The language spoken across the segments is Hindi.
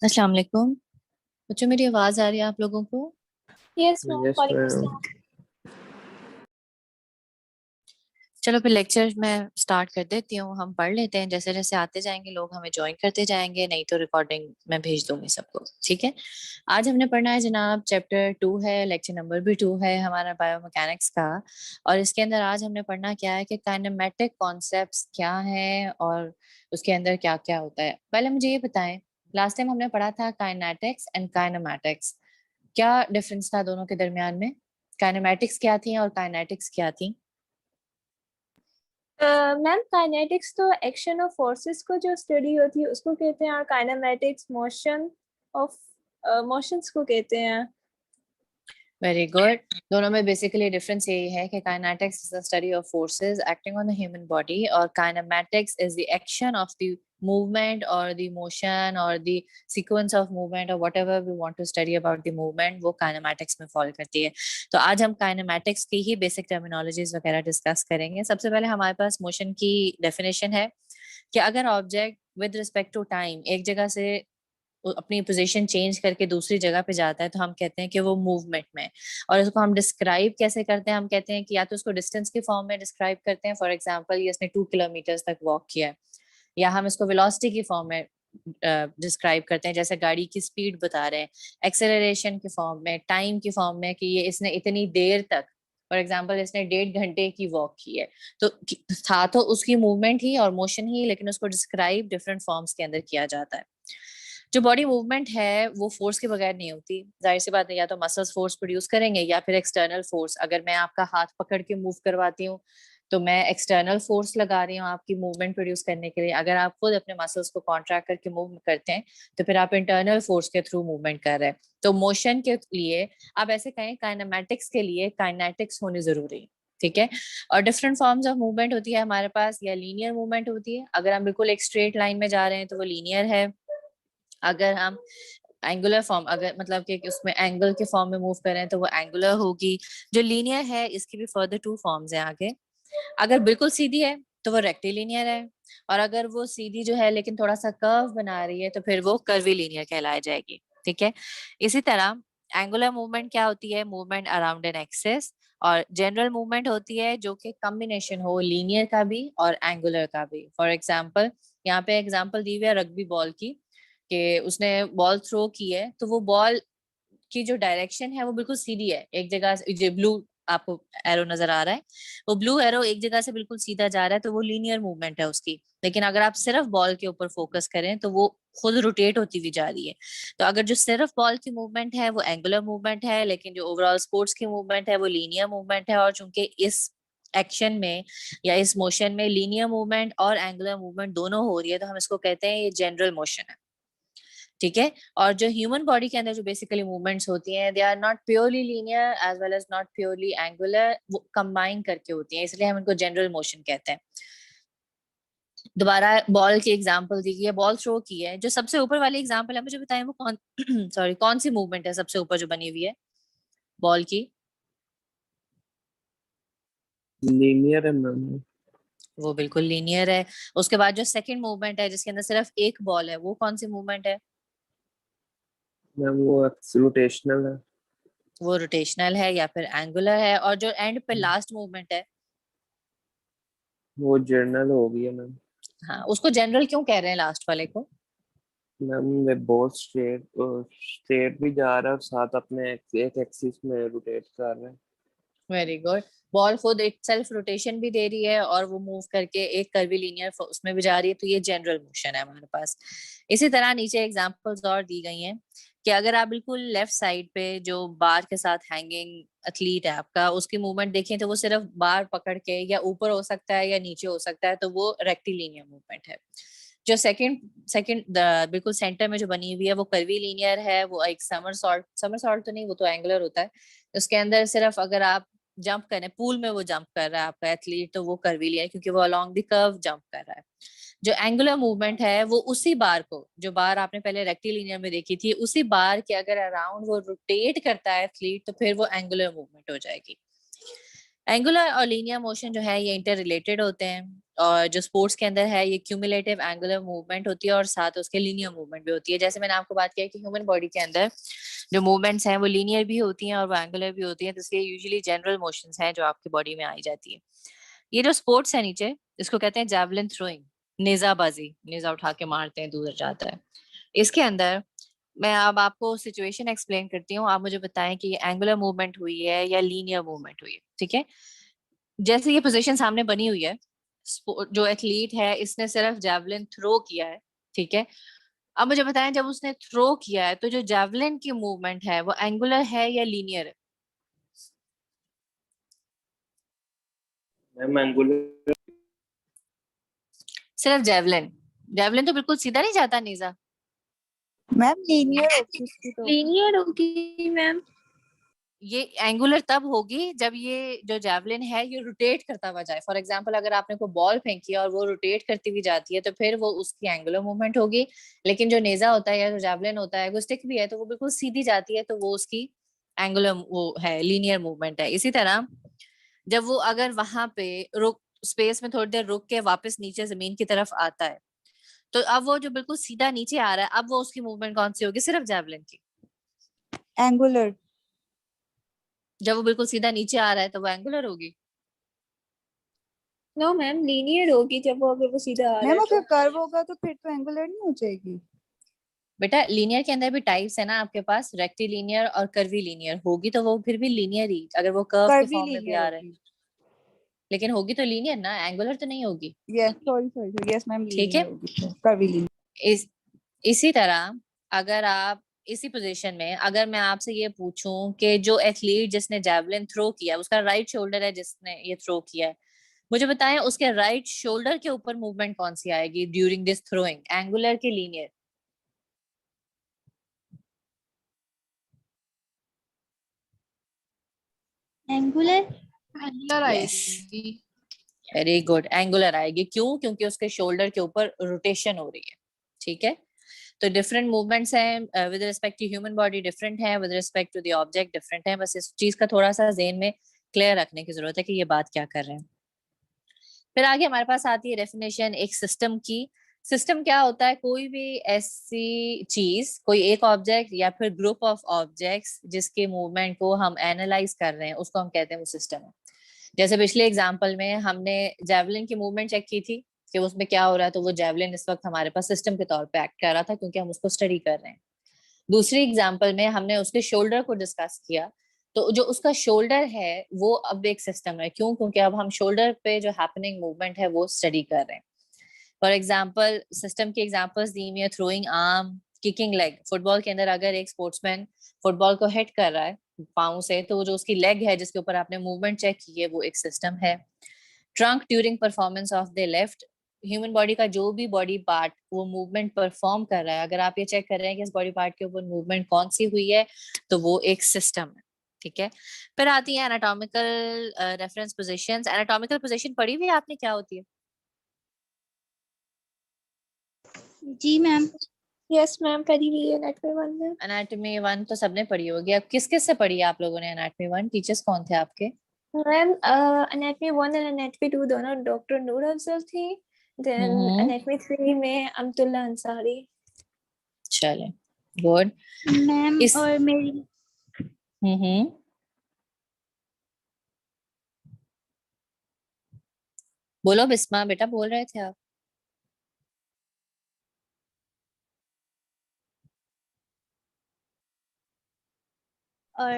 अस्सलाम वालेकुम। बच्चों, मेरी आवाज आ रही है आप लोगों को? यस मैम, यस वालेकुम मैम। अस्सलाम। चलो फिर लेक्चर मैं स्टार्ट कर देती हूँ। हम पढ़ लेते हैं, जैसे जैसे आते जाएंगे लोग हमें ज्वाइन करते जाएंगे, नहीं तो रिकॉर्डिंग मैं भेज दूंगी सबको। ठीक है। आज हमने पढ़ना है जनाब, चैप्टर 2 है, लेक्चर नंबर भी 2 है हमारा बायोमैकेनिक्स का। और इसके अंदर आज हमने पढ़ना क्या है कि काइनेमेटिक कॉन्सेप्ट्स क्या हैं और उसके अंदर क्या क्या होता है। पहले मुझे ये बताएं, लास्ट टाइम हमने पढ़ा था काइनेटिक्स एंड काइनेमैटिक्स, क्या डिफरेंस था दोनों के दरमियान में? काइनेमैटिक्स क्या थी और काइनेटिक्स क्या थी? मैम, काइनेटिक्स तो एक्शन ऑफ फोर्सेस को जो स्टडी होती है उसको कहते हैं, और काइनेमेटिक्स मोशन ऑफ मोशंस को कहते हैं। Very good. दोनों में बेसिकली डिफरेंस यही है कि kinetics is the study of forces acting on the human body, और kinematics is the action of the movement or the motion or the sequence of movement or whatever we want to study about the movement, वो काइनेमैटिक्स में फॉलो करती है। तो आज हम काइनेमैटिक्स की ही बेसिक टर्मिनोलॉजीज वगैरह डिस्कस करेंगे। सबसे पहले हमारे पास मोशन की डेफिनेशन है कि अगर object with respect to time एक जगह से वो अपनी पोजीशन चेंज करके दूसरी जगह पे जाता है तो हम कहते हैं कि वो मूवमेंट में है। और इसको हम डिस्क्राइब कैसे करते हैं? हम कहते हैं कि या तो उसको डिस्टेंस के फॉर्म में डिस्क्राइब करते हैं, फॉर एग्जांपल ये इसने 2 किलोमीटर तक वॉक किया है, या हम इसको वेलोसिटी की फॉर्म में डिस्क्राइब करते हैं, जैसे गाड़ी की स्पीड बता रहे हैं, एक्सेलरेशन की फॉर्म में, टाइम की फॉर्म में कि ये इसने इतनी देर तक, फॉर एग्जांपल इसने 1.5 घंटे की वॉक की है। तो था तो उसकी मूवमेंट ही और मोशन ही, लेकिन उसको डिस्क्राइब डिफरेंट फॉर्म्स के अंदर किया जाता है। जो बॉडी मूवमेंट है वो फोर्स के बगैर नहीं होती, जाहिर सी बात है, या तो मसल्स फोर्स प्रोड्यूस करेंगे या फिर एक्सटर्नल फोर्स। अगर मैं आपका हाथ पकड़ के मूव करवाती हूँ तो मैं एक्सटर्नल फोर्स लगा रही हूँ आपकी मूवमेंट प्रोड्यूस करने के लिए। अगर आप खुद अपने मसल्स को कॉन्ट्रैक्ट करके मूव करते हैं तो फिर आप इंटरनल फोर्स के थ्रू मूवमेंट कर रहे हैं। तो मोशन के लिए आप ऐसे कहें, काइनेमैटिक्स के लिए काइनेटिक्स होनी जरूरी है। ठीक है। और डिफरेंट फॉर्म्स ऑफ मूवमेंट होती है हमारे पास, या लीनियर मूवमेंट होती है, अगर हम बिल्कुल एक स्ट्रेट लाइन में जा रहे हैं तो वो लीनियर है। अगर हम एंगुलर फॉर्म, अगर मतलब कि उसमें एंगल के फॉर्म में मूव कर रहे हैं तो वो एंगुलर होगी। जो लीनियर है इसकी भी फर्दर 2 फॉर्म्स हैं आगे। अगर बिल्कुल सीधी है तो वो रेक्टिलिनियर है, और अगर वो सीधी जो है लेकिन थोड़ा सा कर्व बना रही है तो फिर वो कर्वीलिनियर कहलाई जाएगी। ठीक है। इसी तरह एंगुलर मूवमेंट क्या होती है? Movement around an axis. और जनरल मूवमेंट होती है जो कि कॉम्बिनेशन हो लीनियर का भी और एंगुलर का भी। फॉर एग्जांपल, यहाँ पे एग्जांपल दी हुई है रग्बी बॉल की, कि उसने बॉल थ्रो की है तो वो बॉल की जो डायरेक्शन है वो बिल्कुल सीधी है। एक जगह से जो ब्लू आपको एरो नजर आ रहा है, वो ब्लू एरो एक जगह से बिल्कुल सीधा जा रहा है, तो वो लीनियर मूवमेंट है उसकी। लेकिन अगर आप सिर्फ बॉल के ऊपर फोकस करें तो वो खुद रोटेट होती हुई जा रही है। तो अगर जो सिर्फ बॉल की मूवमेंट है वो एंगुलर मूवमेंट है, लेकिन जो ओवरऑल स्पोर्ट्स की मूवमेंट है वो लीनियर मूवमेंट है। और चूंकि इस एक्शन में या इस मोशन में लीनियर मूवमेंट और एंगुलर मूवमेंट दोनों हो रही है तो हम इसको कहते हैं ये जनरल मोशन है। ठीक है। और जो ह्यूमन बॉडी के अंदर जो बेसिकली मूवमेंट्स होती हैं, they are not purely linear as well as not purely angular, वो कंबाइन करके होती हैं, इसलिए हम इनको जनरल मोशन कहते हैं। दोबारा बॉल की एग्जांपल दी गई है, बॉल थ्रो की है। जो सबसे ऊपर वाली एग्जांपल है, मुझे बताएं वो कौन सॉरी कौन सी मूवमेंट है सबसे ऊपर जो बनी हुई है बॉल की? लीनियर है मैम। वो बिल्कुल लीनियर है। उसके बाद जो सेकंड मूवमेंट है जिसके अंदर सिर्फ एक बॉल है, वो कौन सी मूवमेंट है? मैम वो रोटेशनल है। वो रोटेशनल है या फिर एंगुलर है? और जो एंड पे लास्ट मूवमेंट है, वो जर्नल हो गई है मैम। हाँ, उसको जनरल क्यों कह रहे हैं लास्ट वाले को? मैम वे बहुत स्ट्रेट स्ट्रेट भी जा रहा है और साथ अपने एक एक्सिस में रोटेट कर रहा है। Very good. बॉल खुद एक सेल्फ रोटेशन भी दे रही है और वो मूव करके एक कर्वीलिनियर उसमें भी जा रही है, तो ये जनरल मोशन है हमारे पास। इसी तरह नीचे एग्जांपल्स और दी गई हैं कि अगर आप बिल्कुल लेफ्ट साइड पे जो बार के साथ हैंगिंग एथलीट है आपका, उसकी मूवमेंट देखें तो वो सिर्फ बार पकड़ के या ऊपर हो सकता है या नीचे हो सकता है, तो वो रेक्टिलिनियर मूवमेंट है। जो सेकंड सेकंड बिल्कुल सेंटर में जो बनी हुई है वो कर्वी लीनियर है, वो एक समरसॉल्ट तो नहीं, वो तो एंगुलर होता है। उसके अंदर सिर्फ अगर आप जंप करें, पूल में वो जंप कर रहा है आपका एथलीट, तो वो कर्वीलियर है क्योंकि वो अलोंग द कर्व जंप कर रहा है। जो एंगुलर मूवमेंट है वो उसी बार को, जो बार आपने पहले रेक्टिलिनियर में देखी थी, उसी बार के अगर अराउंड वो रोटेट करता है एथलीट तो फिर वो एंगुलर मूवमेंट हो जाएगी। एंगुलर और लीनियर मोशन जो है ये इंटर रिलेटेड होते हैं, और जो स्पोर्ट्स के अंदर है ये क्यूमुलेटिव एंगुलर मूवमेंट होती है और साथ उसके लीनियर मूवमेंट भी होती है। जैसे मैंने आपको बात किया कि ह्यूमन बॉडी के अंदर जो मूवमेंट्स हैं वो लीनियर भी होती हैं और वो एंगुलर भी होती हैं, तो इसलिए यूजुअली जनरल मोशंस हैं जो आपकी बॉडी में आई जाती है। ये जो स्पोर्ट्स है नीचे, इसको कहते हैं जैवलिन थ्रोइंग, नेजाबाजी, नेजा उठा के मारते हैं, दूर जाता है। इसके अंदर मैं अब आपको सिचुएशन एक्सप्लेन करती हूँ, आप मुझे बताएं कि ये एंगुलर मूवमेंट हुई है या लीनियर मूवमेंट हुई है। ठीक है, जैसे ये पोजीशन सामने बनी हुई है, जो एथलीट है इसने सिर्फ जैवलिन थ्रो किया है। ठीक है, अब मुझे बताएं जब उसने थ्रो किया है तो जो जैवलिन की मूवमेंट है वो एंगुलर है या लीनियर है? Ma'am angular. सिर्फ जैवलिन, जैवलिन तो बिल्कुल सीधा नहीं जाता नीजा। मैम लीनियर होगी उसकी तो। लीनियर होगी मैम। ये एंगुलर तब होगी जब ये जो जैवलिन है ये रोटेट करता हुआ जाए। फॉर एग्जांपल अगर आपने कोई बॉल फेंकी और वो रोटेट करती हुई जाती है तो फिर वो उसकी एंगुलर मूवमेंट होगी। लेकिन जो नेजा होता है या जो जैवलिन होता है, वो स्टिक भी है तो वो बिल्कुल सीधी जाती है, तो वो उसकी एंगुलर वो है, लीनियर मूवमेंट है। इसी तरह जब वो अगर वहां पे रुक, स्पेस में थोड़ी देर रुक के वापस नीचे जमीन की तरफ आता है, तो अब वो जो बिल्कुल सीधा नीचे आ रहा है, अब वो उसकी मूवमेंट कौन सी होगी? सिर्फ जैवलिन की। एंगुलर। जब वो बिल्कुल सीधा नीचे आ रहा है तो वो एंगुलर होगी। नो मैम, लीनियर होगी जब वो अगर वो सीधा आ रहा मैम है अगर तो। कर्व होगा तो फिर तो एंगुलर नहीं हो जाएगी। बेटा लीनियर के अंदर भी टाइप्स है ना आपके पास, रेक्टिलीनियर और कर्वी लीनियर। होगी तो वो फिर भी लीनियर ही, अगर वो कर्व के कर्वी फॉर्म में भी लीनियर आ रहा है, होगी। लेकिन होगी तो लीनियर ना, एंगुलर तो नहीं होगी। Yes sorry sorry yes ma'am ठीक लीनियर है, होगी, कर्वी लीनियर। इसी तरह अगर आप इसी पोजीशन में, अगर मैं आपसे ये पूछूं कि जो एथलीट जिसने जैवलिन थ्रो किया उसका राइट शोल्डर है जिसने ये थ्रो किया है, मुझे बताएं उसके राइट शोल्डर के ऊपर मूवमेंट कौन सी आएगी ड्यूरिंग दिस थ्रोइंग, एंगुलर की linear? Angular. Angular yes, very good, angular आएगी। क्यों? क्योंकि उसके शोल्डर के ऊपर रोटेशन हो रही है। ठीक है, तो डिफरेंट मूवमेंट्स हैं with respect to human body, different है with respect to the object, different है। बस इस चीज का थोड़ा सा ज़हन में क्लियर रखने की जरूरत है कि ये बात क्या कर रहे हैं। फिर आगे हमारे पास आती है डेफिनेशन एक सिस्टम की। सिस्टम क्या होता है? कोई भी ऐसी चीज, कोई एक ऑब्जेक्ट या फिर ग्रुप ऑफ ऑब्जेक्ट्स जिसके मूवमेंट को हम एनालाइज कर रहे हैं, उसको हम कहते हैं वो सिस्टम है। जैसे पिछले एग्जाम्पल में हमने जेवलिन की मूवमेंट चेक की थी कि उसमें क्या हो रहा है, तो वो जेवलिन इस वक्त हमारे पास सिस्टम के तौर पे एक्ट कर रहा था क्योंकि हम उसको स्टडी कर रहे हैं। दूसरी एग्जाम्पल में हमने उसके शोल्डर को डिस्कस किया, तो जो उसका शोल्डर है वो अब एक सिस्टम है। क्यों? क्योंकि अब हम शोल्डर पे जो हैपनिंग मूवमेंट है वो स्टडी कर रहे हैं। फॉर एग्जाम्पल सिस्टम की एग्जाम्पल्स दी हुई है throwing arm, kicking leg. Football के अंदर अगर एक स्पोर्ट्समैन फुटबॉल को हिट कर रहा है पाँव से, तो जो उसकी लेग है जिसके ऊपर आपने मूवमेंट चेक की है वो एक सिस्टम है। Trunk during performance of the left, human body का जो भी बॉडी पार्ट वो मूवमेंट परफॉर्म कर रहा है, अगर आप ये चेक कर रहे हैं कि इस बॉडी पार्ट के ऊपर मूवमेंट कौन सी हुई है, तो वो एक सिस्टम है। ठीक है, फिर आती है anatomical reference positions. Anatomical position पढ़ी हुई है आपने, क्या होती है? जी मैम। यस मैम, पढ़ी हुई है एनाटॉमी 1 में। एनाटॉमी 1 तो सबने पढ़ी होगी। अब किस किस से पढ़ी है आप लोगों ने एनाटॉमी 1? टीचर्स कौन थे आपके? मैम एनाटॉमी 1 और एनाटॉमी 2 दोनों डॉक्टर नूर अफजल थी। देन एनाटॉमी 3 में अमतुल्ला अंसारी। चले, गुड। मैम इस और मेरी हम्म, बोलो बिस्मा बेटा, बोल रहे थे आप। और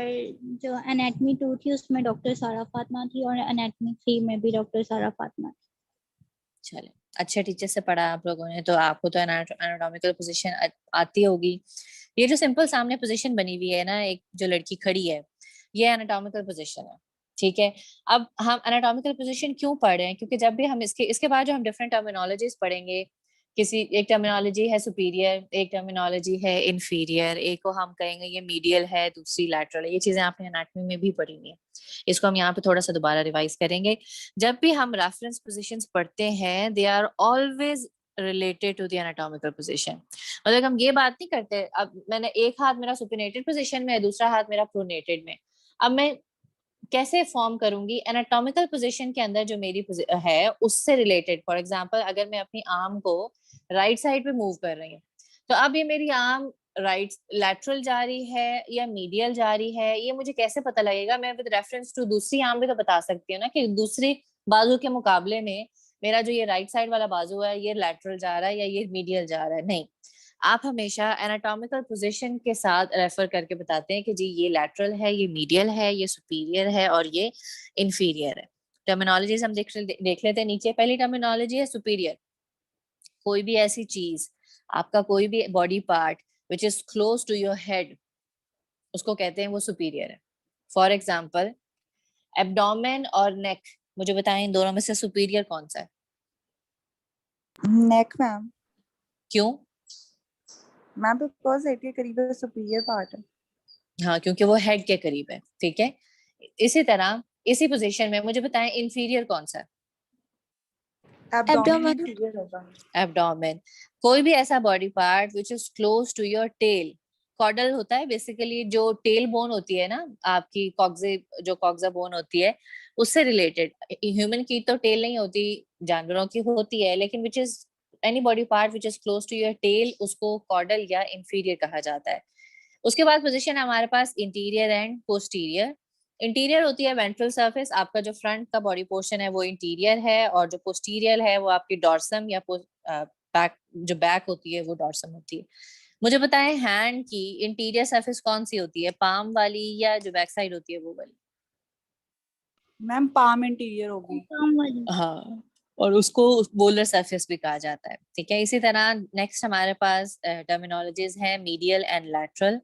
जो एनाटॉमी 2 थी उसमें डॉक्टर सारा फातिमा थी और एनाटॉमी 3 में भी डॉक्टर सारा फातिमा थी। चले, अच्छे टीचर से पढ़ा आप लोगों ने, तो आपको तो एनाटॉमिकल पोजीशन आती होगी। ये जो सिंपल सामने पोजीशन बनी हुई है ना, एक जो लड़की खड़ी है, ये एनाटॉमिकल पोजीशन है। ठीक है, अब हम एनाटॉमिकल पोजीशन क्यों पढ़ रहे हैं? क्योंकि जब भी हम इसके बाद जो हम डिफरेंट टर्मिनोलॉजीज पढ़ेंगे, किसी एक टर्मिनोलॉजी है सुपीरियर, एक टर्मिनोलॉजी है इंफीरियर, एक को हम कहेंगे ये मीडियल है, दूसरी लैटरल है। ये चीजें आपने एनाटॉमी में भी पढ़ी हुई है, इसको हम यहाँ पे थोड़ा सा दोबारा रिवाइज करेंगे। जब भी हम रेफरेंस पोजीशंस पढ़ते हैं, they are always related to the anatomical position. मतलब हम ये बात नहीं करते अब मैंने एक हाथ मेरा सुपिनेटेड पोजीशन में है, दूसरा हाथ मेरा प्रोनेटेड में, अब मैं कैसे फॉर्म करूंगी, एनाटॉमिकल पोजीशन के अंदर जो मेरी है उससे रिलेटेड। फॉर एग्जांपल अगर मैं अपनी आर्म को राइट साइड पे मूव कर रही हूँ, तो अब ये मेरी आर्म राइट लैटरल जा रही है या मीडियल जा रही है, ये मुझे कैसे पता लगेगा? मैं विद रेफरेंस टू दूसरी आर्म भी तो बता सकती हूँ ना कि दूसरी बाजू के मुकाबले में मेरा जो ये राइट साइड वाला बाजू है ये लैटरल जा रहा है या ये मीडियल जा रहा है। नहीं, आप हमेशा एनाटॉमिकल पोजीशन के साथ रेफर करके बताते हैं कि जी ये लैटरल है, ये मीडियल है, ये सुपीरियर है और ये इंफीरियर है। टर्मिनोलॉजीज हम देख लेते हैं नीचे। पहली टर्मिनोलॉजी है सुपीरियर। कोई भी ऐसी चीज, आपका कोई भी body part which is close to your head, उसको कहते हैं वो सुपीरियर है। फॉर एग्जाम्पल एब्डोमेन और नेक, मुझे बताएं इन दोनों में से सुपीरियर कौन सा है? नेक मैम। क्यों? मैम बिकॉज हेड के करीब है, सुपीरियर पार्ट है। हाँ, क्योंकि वो हेड के करीब है। ठीक है, इसी तरह इसी पोजीशन में मुझे बताएं इंफीरियर कौन सा है? एब्डोमेन सुपीरियर होगा। एब्डोमेन। कोई भी ऐसा body part which is close to your tail, caudal होता है बेसिकली, जो टेल बोन होती है ना आपकी, कॉक्से जो कॉक्सा बोन होती है उससे रिलेटेड। ह्यूमन की तो टेल नहीं होती, जानवरों की होती है, लेकिन which is any body part which is close to your tail, उसको कॉर्डल या इंफीरियर कहा जाता है। उसके बाद पोजीशन है हमारे पास इंटीरियर एंड पोस्टीरियर। इंटीरियर होती है वेंट्रल सरफेस, आपका जो फ्रंट का बॉडी पोर्शन है वो इंटीरियर है, और जो पोस्टीरियर है वो आपकी डॉर्सम या बैक, जो बैक होती है वो डॉर्सम होती है। मुझे बताएं हैंड की इंटीरियर सरफेस कौन सी होती है, पाम वाली या जो बैक साइड होती है वो वाली? मैम पाम इंटीरियर होगी। काम वाली। हाँ, और उसको बोलर सरफेस भी कहा जाता है। ठीक है, इसी तरह नेक्स्ट हमारे पास टर्मिनोलॉजीज है मीडियल एंड लैटरल।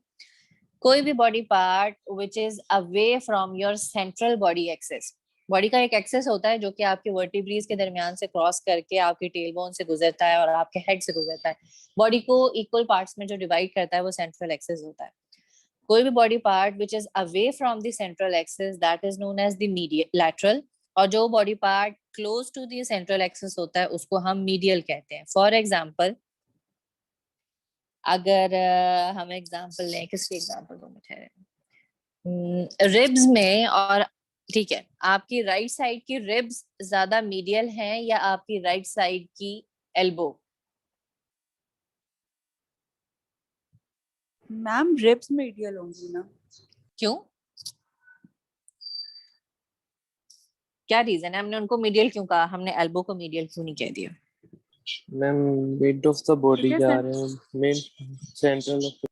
कोई भी body part which is away from your central body axis, body का एक एक्सेस होता है जो कि आपके वर्टिब्रीज के दरमियान से क्रॉस करके आपके टेल बोन से गुजरता है और आपके हेड से गुजरता है। बॉडी को इक्वल पार्ट्स में जो डिवाइड करता है वो सेंट्रल एक्सेस होता है। कोई भी body part which is away from the central axis that is known as the medial lateral, और जो body part close to the central axis होता है उसको हम मीडियल कहते हैं। फॉर एग्जाम्पल अगर हम एग्जाम्पल लें, किसकी एग्जाम्पल दो मुझे, रिब्स में, और ठीक है आपकी राइट साइड की रिब्स ज्यादा मीडियल हैं या आपकी राइट साइड की एल्बो? मैम रिब्स मीडियल होंगी ना। क्यों, क्या रीजन है? हमने उनको मीडियल क्यों कहा, हमने एल्बो को मीडियल क्यों नहीं कह दिया? Ma'am mid of the body जा रहे हैं, मेन सेंट्रल ऑफ।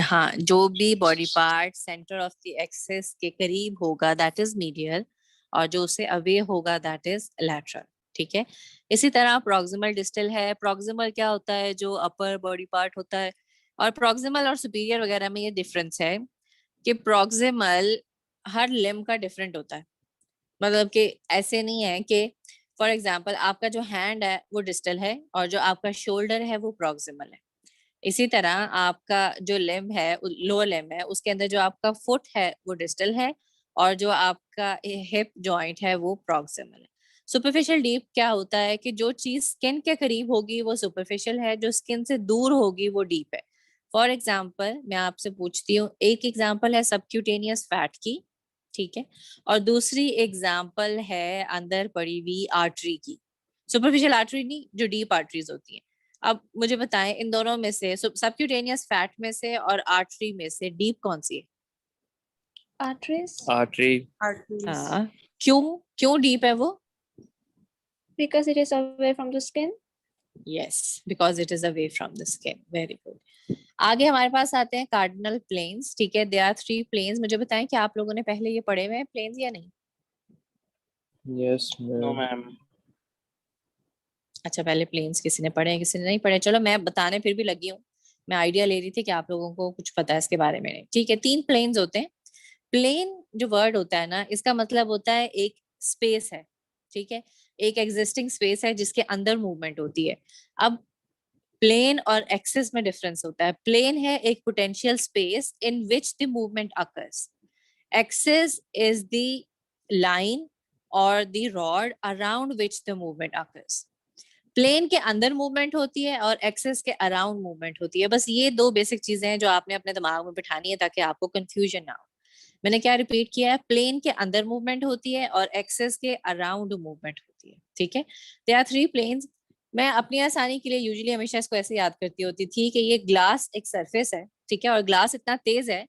हाँ, जो भी body part centre of the axis के करीब होगा दैट इज मीडियल, और जो उससे अवे होगा दैट इज लैटरल। ठीक है, इसी तरह प्रॉक्सिमल डिस्टल है। प्रॉक्सिमल क्या होता है? जो अपर बॉडी पार्ट होता है। और प्रॉक्सिमल और सुपीरियर वगैरह में ये डिफरेंस है कि प्रॉक्सिमल हर लिम्ब का डिफरेंट होता है। मतलब कि ऐसे नहीं है कि फॉर एग्जाम्पल आपका जो हैंड है वो डिस्टल है और जो आपका शोल्डर है वो प्रॉक्सिमल है। इसी तरह आपका जो लिम्ब है, लोअर लिम्ब है, उसके अंदर जो आपका फुट है वो डिस्टल है और जो आपका हिप जॉइंट है वो प्रॉक्सिमल है। सुपरफिशियल डीप क्या होता है कि जो चीज स्किन के करीब होगी वो सुपरफिशियल है, जो स्किन से दूर होगी वो डीप है। फॉर एग्जाम्पल मैं आपसे पूछती हूँ, एक एग्जाम्पल है सबक्यूटेनियस फैट की, ठीक है, और दूसरी एग्जाम्पल है अंदर पड़ी हुई आर्टरी की। सुपरफिशियल आर्टरी नहीं, जो डीप आर्टरीज होती हैं। अब मुझे बताएं इन दोनों में से, सबक्यूटेनियस फैट में से और आर्टरी में से डीप कौन सी है? आर्टरीज। आर्टरी। हाँ, क्यों डीप है वो? Because it is away from the skin. Yes, because it is away from the skin. Very good. आगे हमारे पास आते हैं कार्डिनल प्लेन्स। ठीक है, देयर आर 3 प्लेन्स। मुझे बताएं कि आप लोगों ने पहले ये पढ़े हुए हैं प्लेन्स या नहीं? Yes no ma'am. मैम। अच्छा, पहले प्लेन्स किसी ने पढ़े हैं, किसी ने नहीं पढ़े? चलो मैं बताने फिर भी लगी हूँ, मैं आइडिया ले रही थी कि आप लोगों को कुछ पता है इसके बारे में। नहीं, ठीक है, 3 प्लेन्स होते हैं। प्लेन जो वर्ड होता है ना, इसका मतलब होता है एक स्पेस है, ठीक है, एक एग्जिस्टिंग स्पेस है जिसके अंदर मूवमेंट होती है। अब प्लेन और एक्सिस में डिफरेंस होता है। प्लेन है एक potential space in which the movement occurs. Axis is the line और the rod around which the movement occurs. Plane के अंदर मूवमेंट होती है और एक्सिस के अराउंड मूवमेंट होती है। बस ये 2 बेसिक चीजें हैं जो आपने अपने दिमाग में बिठानी है ताकि आपको कंफ्यूजन ना हो। मैंने क्या रिपीट किया है, प्लेन के अंदर मूवमेंट होती है और एक्सेस के अराउंड मूवमेंट होती है, ठीक है। They are 3 planes. मैं अपनी आसानी के लिए यूजुअली हमेशा इसको ऐसे याद करती होती थी कि ये ग्लास एक सरफेस है, ठीक है, और ग्लास इतना तेज है,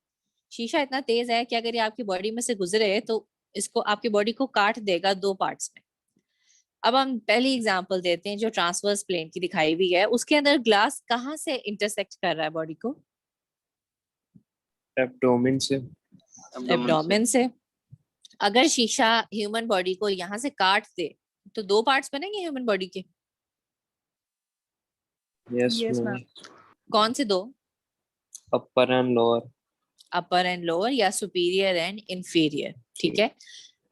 शीशा इतना तेज है कि अगर ये आपकी बॉडी में से गुजरे तो इसको आपकी बॉडी को काट देगा 2 पार्ट्स में। अब हम पहली एग्जांपल देते हैं जो ट्रांसवर्स प्लेन की दिखाई हुई है, उसके अंदर ग्लास कहाँ से इंटरसेक्ट कर रहा है बॉडी को? एब्डोमेन से। एब्डोमेन से। अगर शीशा ह्यूमन बॉडी को यहाँ से काट दे तो 2 पार्ट्स बनेंगे ह्यूमन बॉडी के? Yes Yes, ma'am. ma'am. कौन से 2? Upper and lower. Upper and lower या सुपीरियर एंड इंफीरियर, ठीक है।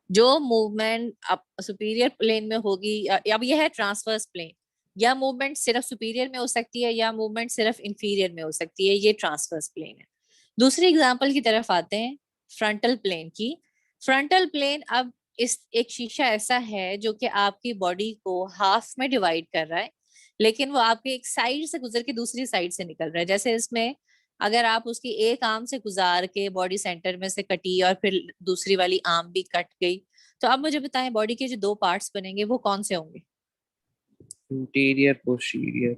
जो मूवमेंट अब सुपीरियर प्लेन में होगी, अब यह है ट्रांसवर्स प्लेन, या मूवमेंट सिर्फ सुपीरियर में हो सकती है या मूवमेंट सिर्फ इंफीरियर में हो सकती है, ये ट्रांसवर्स प्लेन है। दूसरी एग्जांपल की तरफ आते हैं, फ्रंटल प्लेन की। फ्रंटल प्लेन, अब इस एक शीशा ऐसा है जो कि आपकी बॉडी को हाफ में डिवाइड कर रहा है, लेकिन वो आपके एक साइड से गुजर के दूसरी साइड से निकल रहा है। जैसे इसमें अगर आप उसकी एक आर्म से गुजार के बॉडी सेंटर में से कटी और फिर दूसरी वाली आर्म भी कट गई, तो अब मुझे बताएं बॉडी के जो 2 पार्ट्स बनेंगे वो कौन से होंगे? Interior posterior.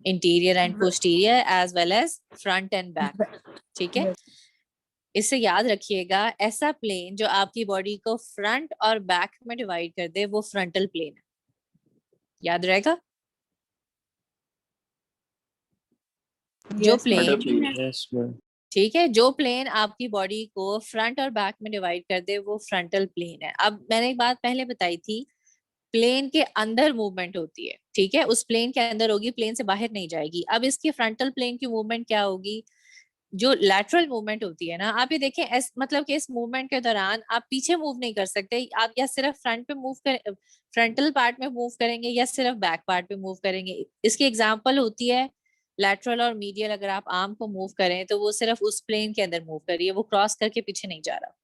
Interior and posterior as well as front and back, ठीक है। इससे याद रखिएगा, ऐसा प्लेन जो आपकी बॉडी को फ्रंट और बैक में डिवाइड कर दे वो फ्रंटल प्लेन है, याद रहेगा। जो Yes, ma'am. Plane, yes ma'am. ठीक है, जो प्लेन आपकी बॉडी को फ्रंट और बैक में डिवाइड कर दे वो फ्रंटल प्लेन है। अब मैंने एक बात पहले बताई थी, प्लेन के अंदर मूवमेंट होती है, ठीक है, उस प्लेन के अंदर होगी, प्लेन से बाहर नहीं जाएगी। अब इसकी फ्रंटल प्लेन की मूवमेंट क्या होगी? जो लैटरल मूवमेंट होती है ना, आप ये देखें, मतलब कि इस मूवमेंट के दौरान आप पीछे मूव नहीं कर सकते, आप या सिर्फ फ्रंट पे मूव कर, फ्रंटल पार्ट में मूव करेंगे या सिर्फ बैक पार्ट पे मूव करेंगे। इसकी एग्जांपल होती है लैटरल और मीडियल। अगर आप आर्म को मूव करें तो वो सिर्फ उस प्लेन के अंदर मूव कर रही है, वो क्रॉस करके पीछे नहीं जा रहा।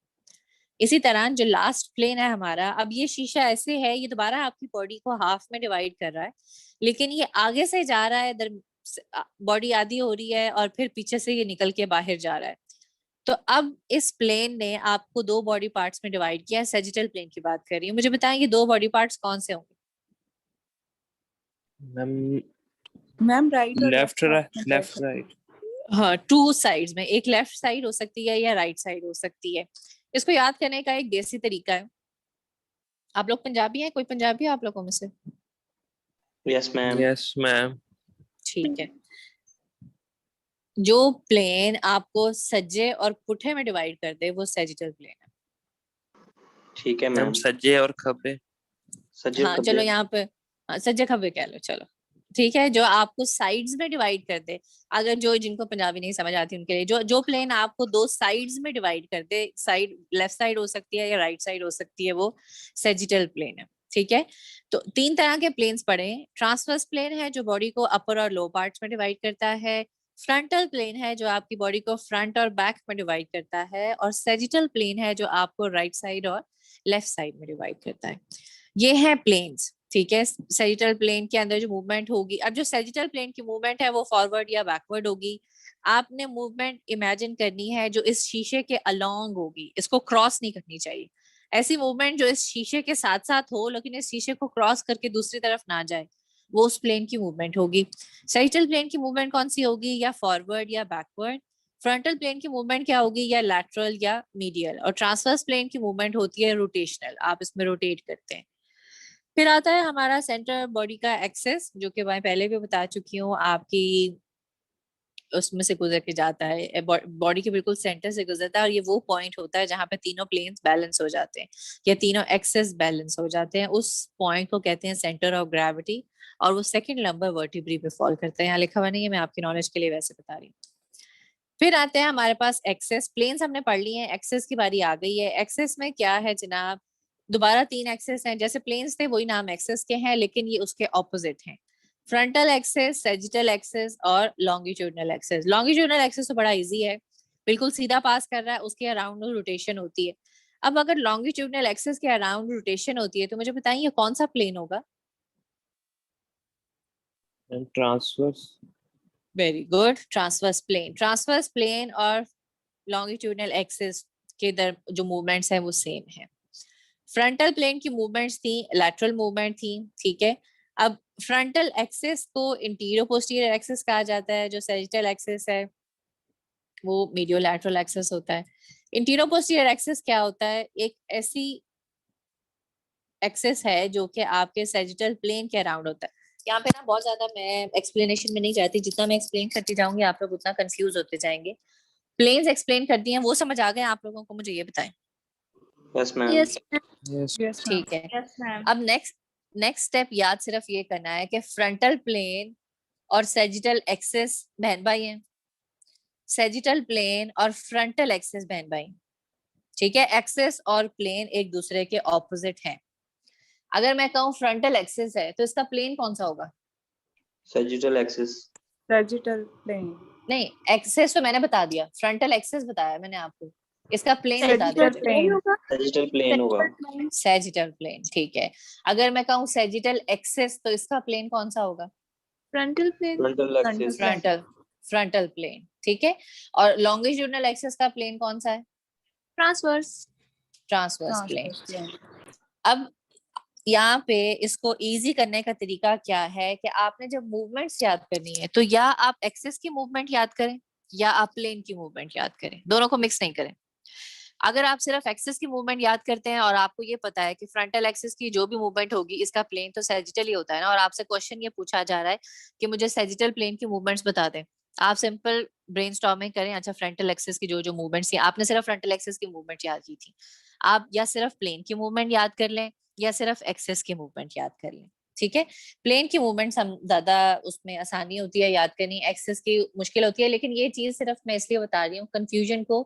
इसी तरह जो लास्ट प्लेन है हमारा, अब ये शीशा ऐसे है, ये दोबारा आपकी बॉडी को हाफ में डिवाइड कर रहा है, लेकिन ये आगे से जा रहा है, बॉडी आधी हो रही है और फिर पीछे से ये निकल के बाहर जा रहा है। तो अब इस प्लेन ने आपको 2 बॉडी पार्ट्स में डिवाइड किया है। सैजिटल प्लेन की बात कर रही हूँ, मुझे बताएं ये 2 बॉडी पार्ट्स कौन से होंगे? Ma'am Ma'am, right or left left? Left right. हाँ, 2 साइड्स में, एक लेफ्ट साइड हो सकती है या राइट साइड हो सकती है। इसको याद करने का एक देसी तरीका है। आप लोग पंजाबी हैं? कोई पंजाबी है आप लोगों में से? Yes ma'am. Yes ma'am. ठीक है। जो प्लेन आपको सज्जे और पुठे में डिवाइड कर दे वो सैजिटल प्लेन है। ठीक है मैम मैम। सज्जे और खब्बे। सज्जे हाँ चलो यहाँ पे सज्जे खब्बे कह लो, चलो ठीक है। जो आपको साइड्स में डिवाइड कर दे, अगर जो जिनको पंजाबी नहीं समझ आती उनके लिए, जो प्लेन आपको 2 साइड्स में डिवाइड कर दे, साइड लेफ्ट साइड हो सकती है या राइट साइड हो सकती है, वो सैजिटल प्लेन है, ठीक है। तो 3 तरह के प्लेन्स पढ़े। ट्रांसवर्स प्लेन है जो बॉडी को अपर और लो पार्ट्स में डिवाइड करता है। फ्रंटल प्लेन है जो आपकी बॉडी को फ्रंट और बैक में डिवाइड करता है। और सैजिटल प्लेन है जो आपको राइट साइड और लेफ्ट साइड में डिवाइड करता है। ये है प्लेन्स, ठीक है। सैजिटल प्लेन के अंदर जो मूवमेंट होगी, अब जो सैजिटल प्लेन की मूवमेंट है वो फॉरवर्ड या बैकवर्ड होगी। आपने मूवमेंट इमेजिन करनी है जो इस शीशे के अलोंग होगी, इसको क्रॉस नहीं करनी चाहिए। ऐसी मूवमेंट जो इस शीशे के साथ साथ हो लेकिन इस शीशे को क्रॉस करके दूसरी तरफ ना जाए, वो उस प्लेन की मूवमेंट होगी। सैजिटल प्लेन की मूवमेंट कौन सी होगी? या फॉरवर्ड या बैकवर्ड। फ्रंटल प्लेन की मूवमेंट क्या होगी? या लैटरल या मीडियल। और ट्रांसवर्स प्लेन की मूवमेंट होती है रोटेशनल, आप इसमें रोटेट करते हैं। फिर आता है हमारा सेंटर बॉडी का एक्सेस, जो कि मैं पहले भी बता चुकी हूँ, आपकी उसमें से गुजर के जाता है, बॉडी के बिल्कुल सेंटर से गुजरता है, और ये वो पॉइंट होता है जहाँ पे तीनों प्लेन्स बैलेंस हो जाते हैं या तीनों एक्सेस बैलेंस हो जाते हैं। उस पॉइंट को कहते हैं सेंटर ऑफ ग्रेविटी, और वो सेकंड नंबर वर्टिब्री पे फॉल करता है। यहाँ लिखा हुआ नहीं है, मैं आपकी नॉलेज के लिए वैसे बता रही हूँ। फिर आते हैं हमारे पास एक्सेस। प्लेन्स हमने पढ़ लिए हैं, एक्सेस की बारी आ गई है। एक्सेस में क्या है जनाब? दोबारा 3 एक्सेस हैं, जैसे प्लेन्स थे वही नाम एक्सेस के हैं, लेकिन ये उसके ऑपोजिट हैं। फ्रंटल एक्सेस, सैजिटल एक्सेस और लॉन्गिट्यूडनल एक्सेस। लॉन्गिट्यूडनल एक्सेस तो बड़ा इजी है, बिल्कुल सीधा पास कर रहा है, उसके अराउंड रोटेशन होती है। अब अगर लॉन्गिट्यूडनल एक्सेस के अराउंड रोटेशन होती है तो मुझे बताइए कौन सा प्लेन होगा? Transverse. Very good, transverse plane. Transverse plane और लॉन्गिट्यूडनल एक्सेस के जो मूवमेंट्स है वो सेम है। फ्रंटल प्लेन की मूवमेंट्स थी, लैटरल मूवमेंट थी, ठीक है। अब फ्रंटल एक्सिस को इंटीरियर पोस्टीरियर एक्सिस कहा जाता है, जो सैजिटल एक्सिस है वो मीडियो लैटरल एक्सिस होता है। इंटीरियर पोस्टीरियर एक्सिस क्या होता है? एक ऐसी एक्सिस है जो कि आपके सैजिटल प्लेन के अराउंड होता है। यहाँ पे ना बहुत ज्यादा मैं एक्सप्लेनेशन में नहीं जाती, जितना मैं एक्सप्लेन करती जाऊंगी आप लोग उतना कंफ्यूज होते जाएंगे। प्लेन्स एक्सप्लेन करती हैं, वो समझ आ गए आप लोगों को? मुझे ये बताएं। Yes ma'am. Yes yes Yes, ma'am. ठीक है। Yes ma'am. अब नेक्स्ट स्टेप याद सिर्फ ये करना है कि फ्रंटल प्लेन और सैजिटल एक्सिस बहन भाई हैं, सैजिटल प्लेन और फ्रंटल एक्सिस बहन भाई, ठीक है। एक्सिस और प्लेन एक दूसरे के ऑपोजिट हैं। अगर मैं कहूँ फ्रंटल एक्सिस है तो इसका प्लेन कौन सा होगा? Sagittal axis. Sagittal plane. नहीं, एक्सिस तो मैंने बता दिया, फ्रंटल एक्सिस बताया मैंने आपको, इसका प्लेन बता Sagittal दीजिए। plane. होगा। सैजिटल प्लेन होगा। सैजिटल प्लेन, ठीक है। अगर मैं कहूँ सैजिटल एक्सिस तो इसका प्लेन कौन सा होगा? Frontal plane. Frontal axis. Frontal plane, ठीक है। और लॉन्गिट्यूडिनल एक्सिस का प्लेन कौन सा है? Transverse. Transverse plane. Transverse plane. अब यहाँ पे इसको इजी करने का तरीका क्या है कि आपने जब मूवमेंट्स याद करनी है तो या आप एक्सिस की मूवमेंट याद करें या आप प्लेन की मूवमेंट याद करें, दोनों को मिक्स नहीं करें। अगर आप सिर्फ एक्सिस की मूवमेंट याद करते हैं और आपको ये पता है कि फ्रंटल एक्सिस की जो भी मूवमेंट होगी इसका प्लेन तो सैजिटल ही होता है ना, और आपसे क्वेश्चन ये पूछा जा रहा है कि मुझे सैजिटल प्लेन की मूवमेंट्स बता दें, आप सिंपल ब्रेनस्टॉर्मिंग करें। अच्छा, फ्रंटल एक्सिस की जो जो मूवमेंट्स थी, आपने सिर्फ फ्रंटल एक्सिस की मूवमेंट याद की थी, आप या सिर्फ प्लेन की मूवमेंट याद कर लें या सिर्फ एक्सिस की मूवमेंट याद कर लें, ठीक है। प्लेन की मूवमेंट हम ज्यादा उसमें आसानी होती है याद करनी, एक्सिस की मुश्किल होती है। लेकिन ये चीज सिर्फ मैं इसलिए बता रही हूँ कंफ्यूजन को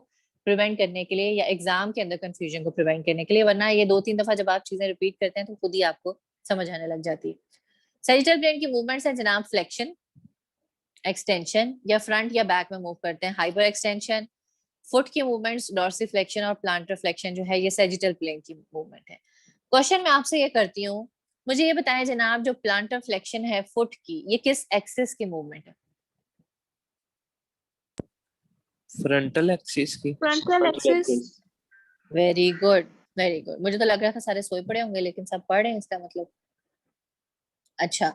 प्रिवेंट करने के लिए, या एग्जाम के अंदर कंफ्यूजन को प्रिवेंट करने के लिए, वरना ये 2-3 दफा जब आप चीजें रिपीट करते हैं तो खुद ही आपको समझ आने लग जाती है। सैजिटल प्लेन की मूवमेंट्स है जनाब, फ्लेक्शन, एक्सटेंशन, या फ्रंट या बैक में मूव करते हैं, हाइपर एक्सटेंशन। फुट की मूवमेंट्स डॉर्सिफ्लेक्शन और प्लांटर फ्लेक्शन जो है ये सैजिटल प्लेन की मूवमेंट है। क्वेश्चन मैं आपसे ये करती हूँ, मुझे ये बताएं जनाब, जो प्लांटर फ्लेक्शन है फुट की, ये किस एक्सिस की मूवमेंट है? फ्रंटल एक्सिस की। Frontal axis. Very good, very good. मुझे तो लग रहा था सारे सोए पड़े होंगे लेकिन सब पढ़ रहे हैं, इसका मतलब। अच्छा,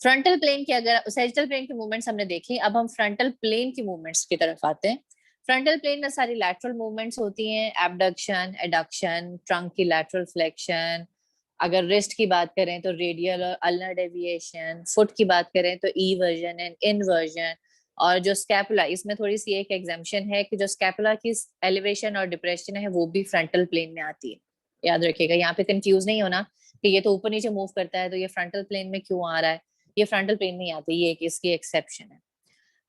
फ्रंटल प्लेन की, अगर सैजिटल प्लेन की मूवमेंट्स हमने देखी, अब हम फ्रंटल प्लेन की मूवमेंट्स की तरफ आते हैं। फ्रंटल प्लेन में सारी लैटरल मूवमेंट्स होती हैं, एबडक्शन, एडक्शन, ट्रंक की लैटरल फ्लेक्शन। अगर रिस्ट की बात करें तो रेडियल और अल्नर डेविएशन, फुट की बात करें तो ईवर्जन एंड इनवर्जन। और जो स्कैपुला, इसमें थोड़ी सी एक एग्जाम्पशन है कि जो स्कैपुला की एलिवेशन और डिप्रेशन है वो भी फ्रंटल प्लेन में आती है। याद रखिएगा, यहाँ पे कंफ्यूज नहीं होना कि ये तो ऊपर नीचे मूव करता है तो ये फ्रंटल प्लेन में क्यों आ रहा है, ये फ्रंटल प्लेन में आती है, ये एक इसकी एक्सेप्शन है।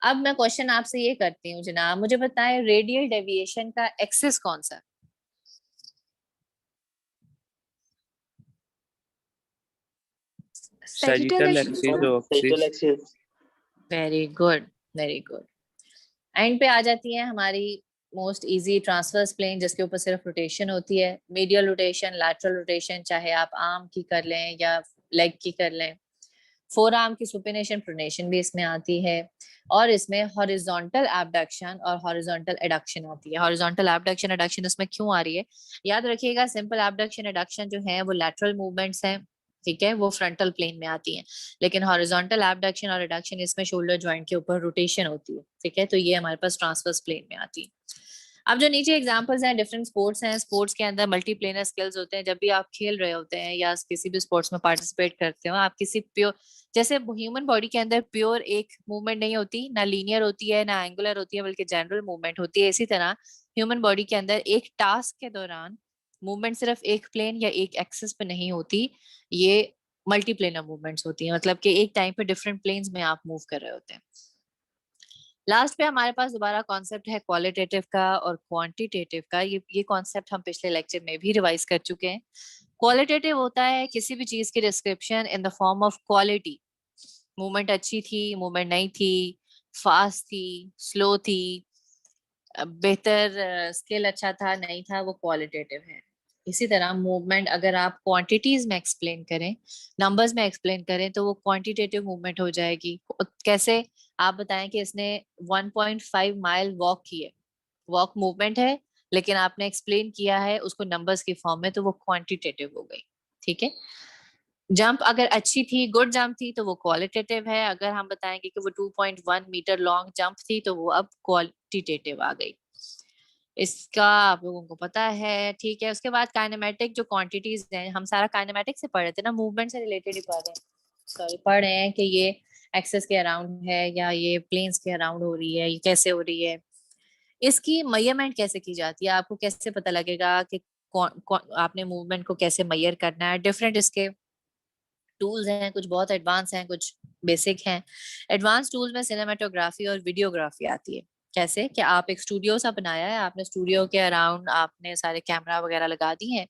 अब मैं क्वेश्चन आपसे ये करती हूँ जनाब, मुझे बताएं रेडियल डेविएशन का एक्सिस कौन सा? Sagittal axis sagittal axis. Very good, very good. And पे आ जाती है हमारी मोस्ट इजी ट्रांसवर्स प्लेन, जिसके ऊपर सिर्फ रोटेशन होती है, मीडियल रोटेशन, लैटरल रोटेशन, चाहे आप आर्म की कर लें या लेग की कर लें। फोर आर्म की सुपिनेशन प्रोनेशन भी इसमें आती है, और इसमें हॉरिजॉन्टल एबडक्शन और हॉरिजॉन्टल एडक्शन आती है। हॉरिजॉन्टल एबडक्शन एडक्शन इसमें क्यों आ रही है? याद रखिएगा, सिंपल एबडक्शन एडक्शन जो है वो लैटरल मूवमेंट्स हैं, ठीक है, वो फ्रंटल प्लेन में आती हैं। लेकिन हॉरिजॉन्टल एबडक्शन और एडक्शन, इसमें शोल्डर जॉइंट के ऊपर रोटेशन होती है, ठीक है, तो ये हमारे पास ट्रांसवर्स प्लेन में आती है। अब जो नीचे एग्जांपल्स हैं, डिफरेंट स्पोर्ट्स हैं, स्पोर्ट्स के अंदर मल्टी प्लेनर स्किल्स होते हैं। जब भी आप खेल रहे होते हैं या किसी भी स्पोर्ट्स में पार्टिसिपेट करते हो, आप किसी प्योर, जैसे ह्यूमन बॉडी के अंदर प्योर एक मूवमेंट नहीं होती, ना लीनियर होती है ना एंगुलर होती है, बल्कि जनरल मूवमेंट होती है। इसी तरह ह्यूमन बॉडी के अंदर एक टास्क के दौरान मूवमेंट सिर्फ एक प्लेन या एक एक्सिस पे नहीं होती, ये मल्टी प्लेनर मूवमेंट्स होती है, मतलब कि एक टाइम पे डिफरेंट प्लेन्स में आप मूव कर रहे होते हैं। लास्ट पे हमारे पास दोबारा कॉन्सेप्ट है क्वालिटेटिव का और क्वांटिटेटिव का। ये कॉन्सेप्ट हम पिछले लेक्चर में भी रिवाइज कर चुके हैं। क्वालिटेटिव होता है किसी भी चीज की description in the form of quality, movement अच्छी थी, मूवमेंट नहीं थी, फास्ट थी, स्लो थी, बेहतर स्किल अच्छा था नहीं था, वो क्वालिटेटिव है। इसी तरह मूवमेंट अगर आप क्वांटिटीज में एक्सप्लेन करें, नंबर्स में एक्सप्लेन करें, तो वो क्वांटिटेटिव मूवमेंट हो जाएगी। कैसे? आप बताएं कि इसने 1.5 माइल वॉक की है, वॉक मूवमेंट है, लेकिन आपने एक्सप्लेन किया है उसको नंबर्स की फॉर्म में, तो वो क्वांटिटेटिव हो गई। ठीक है, जंप अगर अच्छी थी, गुड जंप थी, तो वो क्वालिटेटिव है। अगर हम बताएंगे कि वो 2.1 मीटर लॉन्ग जंप थी, तो वो अब क्वालिटेटिव आ गई। इसका आप लोगों को पता है। ठीक है, उसके बाद काइनेमेटिक जो क्वांटिटीज हैं, हम सारा काइनेमेटिक से पढ़ रहे थे ना, मूवमेंट से रिलेटेड ही पढ़ रहे हैं। सॉरी, पढ़ रहे हैं कि ये एक्सेस के अराउंड है या ये प्लेन्स के अराउंड हो रही है, ये कैसे हो रही है, इसकी मेजरमेंट कैसे की जाती है, आपको कैसे पता लगेगा कि आपने मूवमेंट को कैसे मेजर करना है। डिफरेंट इसके टूल्स हैं, कुछ बहुत एडवांस हैं, कुछ बेसिक हैं। एडवांस टूल्स में सिनेमेटोग्राफी और वीडियोग्राफी आती है। कैसे कि आप एक स्टूडियो सा बनाया है, आपने स्टूडियो के अराउंड आपने सारे कैमरा वगैरह लगा दी हैं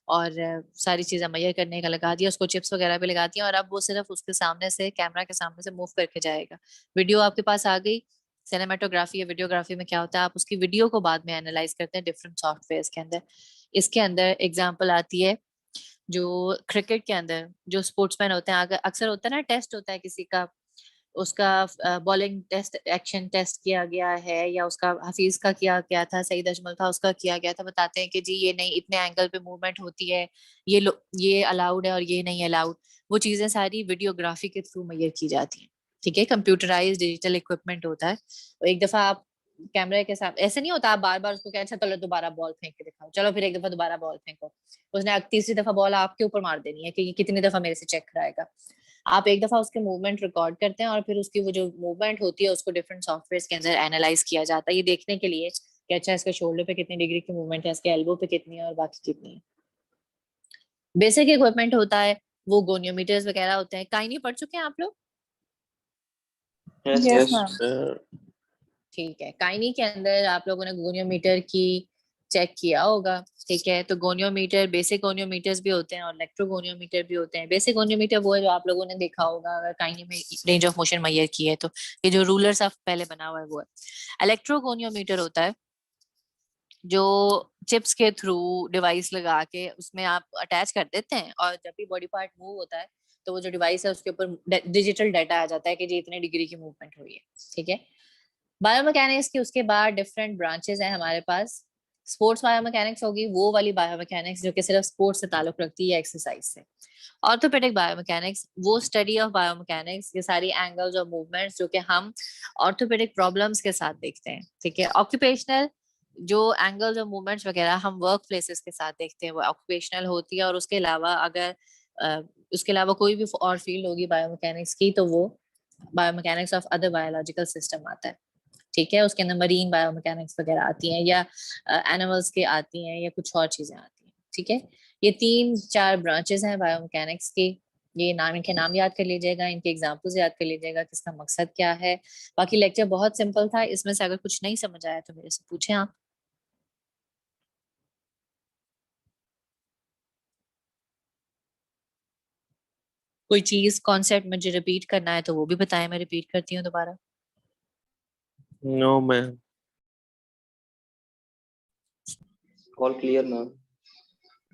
और सारी चीजें मेजर करने का लगा दिया, उसको चिप्स वगैरह भी लगा दी हैं, और अब वो सिर्फ उसके सामने से, कैमरा के सामने से मूव करके जाएगा। वीडियो आपके पास आ गई। सिनेमेटोग्राफी या वीडियोग्राफी में क्या होता है, आप उसकी वीडियो को बाद में एनालाइज करते हैं डिफरेंट सॉफ्टवेयर के अंदर। इसके अंदर एग्जाम्पल आती है जो क्रिकेट के अंदर जो स्पोर्ट्समैन होते हैं, अगर अक्सर होता है ना, टेस्ट होता है किसी का, उसका बॉलिंग टेस्ट, एक्शन टेस्ट किया गया है, या उसका हफीज का किया गया था, सईद अजमल था उसका किया गया था, बताते हैं कि जी ये नहीं, इतने एंगल पे मूवमेंट होती है, ये अलाउड है और ये नहीं अलाउड। वो चीजें सारी वीडियोग्राफी के थ्रू मेजर की जाती हैं। ठीक है, कंप्यूटराइज डिजिटल इक्विपमेंट होता है। और एक दफा आप कैमरे के साथ, ऐसे नहीं होता आप बार बार उसको क्या, अच्छा चलो दोबारा बॉल फेंक के दिखाओ, चलो फिर एक दफा दोबारा बॉल फेंको, उसने तीसरी दफा बॉल आपके ऊपर मार देनी है कि ये कितनी दफा मेरे से चेक कराएगा। आप एक दफा उसके मूवमेंट रिकॉर्ड करते हैं और फिर उसकी वो जो मूवमेंट होती है उसको डिफरेंट सॉफ्टवेयर के अंदर एनालाइज किया जाता है, ये देखने के लिए कि अच्छा इसके शोल्डर पे कितनी डिग्री की मूवमेंट है, इसके एल्बो पे कितनी है और बाकी कितनी है। बेसिक इक्विपमेंट होता है, वो गोनियोमीटर्स वगैरह होते हैं। काइनी पढ़ चुके हैं आप लोग? Yes, Yes, yes. ma'am. ठीक है, काइनी के अंदर आप लोगों ने गोनियोमीटर की चेक किया होगा। ठीक है, तो गोनियोमीटर, बेसिक गोनियोमीटर्स भी होते हैं और इलेक्ट्रोगोनियोमीटर भी होते हैं। बेसिक गोनियोमीटर वो है जो आप लोगों ने देखा होगा अगर काइनी में रेंज ऑफ मोशन मेजर की है, तो ये जो रूलर सा पहले बना हुआ है वो है। इलेक्ट्रोगोनियोमीटर होता है जो चिप्स के थ्रू डिवाइस लगा के उसमें आप अटैच कर देते हैं, और जब भी बॉडी पार्ट मूव होता है तो वो जो डिवाइस है उसके ऊपर डिजिटल डाटा आ जाता है कि जी इतने डिग्री की मूवमेंट हुई है। ठीक है, बायोमैकेनिक्स की उसके बाद डिफरेंट ब्रांचेस हैं हमारे पास। स्पोर्ट्स बायोमैकेनिक्स होगी, वो वाली बायोमैकेनिक्स जो कि सिर्फ स्पोर्ट्स से ताल्लुक रखती है, एक्सरसाइज से। ऑर्थोपेडिक बायोमैकेनिक्स, वो स्टडी ऑफ बायोमैकेनिक्स, ये सारी एंगल्स और मूवमेंट्स जो कि हम ऑर्थोपेडिक प्रॉब्लम्स के साथ देखते हैं। ठीक है, ऑक्यूपेशनल, जो एंगल्स और मूवमेंट्स वगैरह हम वर्क प्लेसेस के साथ देखते हैं वो ऑक्यूपेशनल होती है। और उसके अलावा अगर उसके अलावा कोई भी और फील्ड होगी बायोमैकेनिक्स की, तो वो biomechanics of other biological system आता है। ठीक है, उसके अंदर मरीन बायोमैकेनिक्स वगैरह आती हैं, या एनिमल्स के आती हैं, या कुछ और चीजें आती हैं। ठीक है, ये 3-4 ब्रांचेस हैं बायोमैकेनिक्स की। ये नाम, इनके नाम याद कर लीजिएगा, इनके एग्जांपल्स याद कर लीजिएगा, किसका मकसद क्या है। बाकी लेक्चर बहुत सिंपल था, इसमें से अगर कुछ नहीं समझ आया तो मेरे से पूछें आप। कोई चीज कॉन्सेप्ट मुझे रिपीट करना है तो वो भी बताएं, मैं रिपीट करती हूँ दोबारा। No ma'am. All clear, ma'am.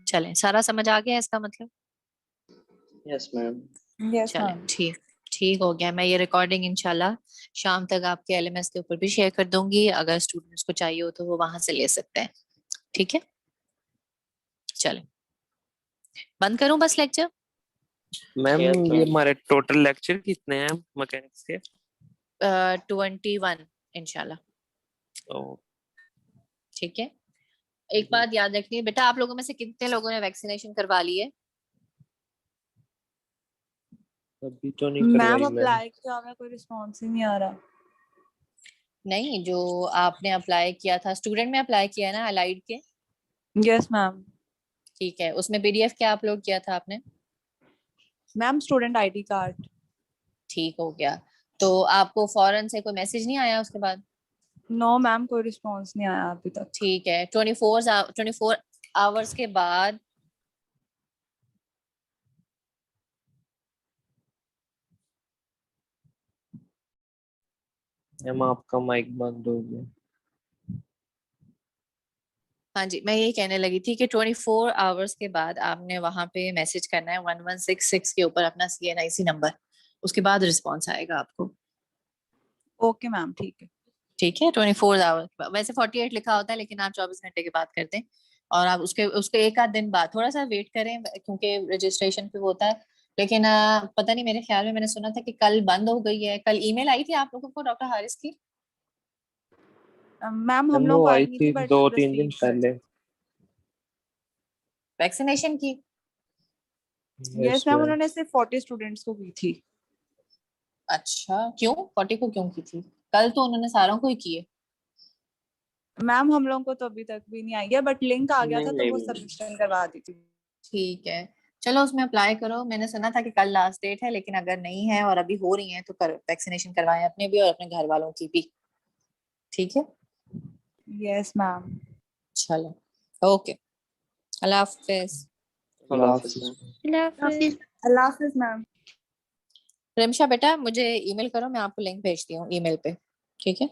चलें, सारा समझ आ गया इसका मतलब? Yes, ma'am. Yes, चलें, ma'am. ठीक ठीक हो गया। मैं ये रिकॉर्डिंग इंशाल्लाह शाम तक आपके एलएमएस के ऊपर भी शेयर कर दूंगी, अगर स्टूडेंट्स को चाहिए हो तो वो वहां से ले सकते हैं। ठीक है, चलें, बंद करूं बस लेक्चर? मैम Yes, ये ma'am. हमारे टोटल लेक्चर कितने हैं मैकेनिक्स के? 21 इंशाल्लाह। ओ, ठीक है, एक बात याद रखनी है बेटा, आप लोगों में से कितने लोगों ने वैक्सीनेशन करवा ली है? अभी तो नहीं मैम करवाई मैम। अप्लाई किया हुआ, कोई रिस्पॉन्स ही नहीं आ रहा। नहीं, जो आपने अप्लाई किया था, स्टूडेंट में अप्लाई किया है ना अलाइड के? Yes ma'am. ठीक है, उसमें पीडीएफ क्या अपलोड किया था आपने? Ma'am student ID card. ठीक हो गया, तो आपको फौरन से कोई मैसेज नहीं आया उसके बाद? नो मैम, कोई रिस्पॉन्स नहीं आया अभी तक। ठीक है, 24 आवर्स के बाद मैम आपका माइक बंद हो गया। हाँ जी, मैं यही कहने लगी थी कि 24 आवर्स के बाद आपने वहां पे मैसेज करना है 1166 के ऊपर अपना CNIC नंबर, उसके बाद रिस्पॉन्स आएगा आपको। ओके मैम, ठीक है। ठीक है, 24 आवर। वैसे 48 लिखा होता है, लेकिन आप 24 घंटे की बात करते हैं। और आप उसके एक आध दिन बाद थोड़ा सा वेट करें, क्योंकि रजिस्ट्रेशन पे होता है। लेकिन पता नहीं, मेरे ख्याल में मैंने सुना था कि कल बंद हो गई है। कल ईमेल आई थी आप लोगों को डॉक्टर हारिस की? मैम हम मैम लोग वो को आई आई नहीं थी थी बट 2-3 दिन रिसीव कर पहले। वैक्सीनेशन की? यस मैम, उन्होंने सिर्फ 40 स्टूडेंट्स को की थी। अच्छा, क्यों 40 को क्यों की थी? कल तो उन्होंने सारों को ही की है। मैम हम लोगों को तो अभी तक भी नहीं आई है, बट लिंक आ गया था तो नहीं वो नहीं सबमिशन करवा दी थी। ठीक है, चलो उसमें अप्लाई करो। मैंने सुना था कि कल लास्ट डेट है, लेकिन अगर नहीं है और अभी हो रही है तो वैक्सीनेशन करवाएं, अपने भी और अपने घर वालों की भी। ठीक है, यस मैम। चलो, ओके, अल्लाह हाफिज। अल्लाह हाफिज मैम। अल्लाह हाफिज मैम। रिमशा बेटा, मुझे ईमेल करो, मैं आपको लिंक भेजती हूँ ईमेल पे। ठीक है।